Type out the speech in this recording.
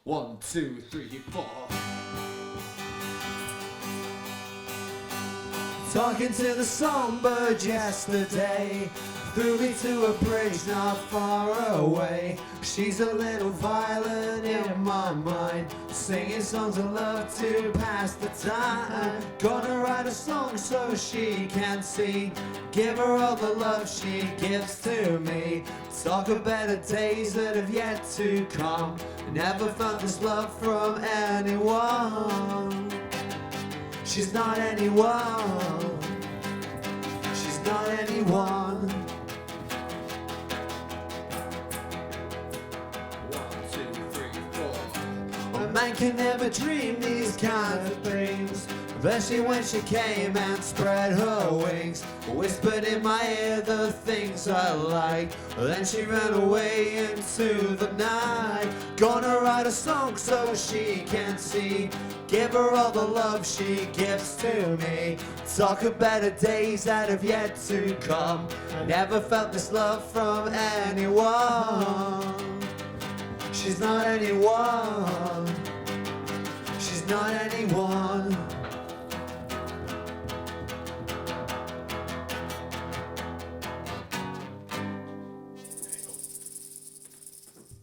1, 2, 3, 4. Talking to the Songbird yesterday, threw me to a bridge not far away. She's a little violin in my mind, singing songs of love to pass the time. Gonna write a song so she can see, give her all the love she gives to me. Talk of better days that have yet to come. Never felt this love from anyone. She's not anyone. She's not anyone. 1, 2, 3, 4. A man can never dream these kinds of things, especially when she came and spread her wings, whispered in my ear the things I like. Then she ran away into the night. Gonna write a song so she can see, give her all the love she gives to me. Talk of better days that have yet to come. I never felt this love from anyone. She's not anyone. She's not anyone.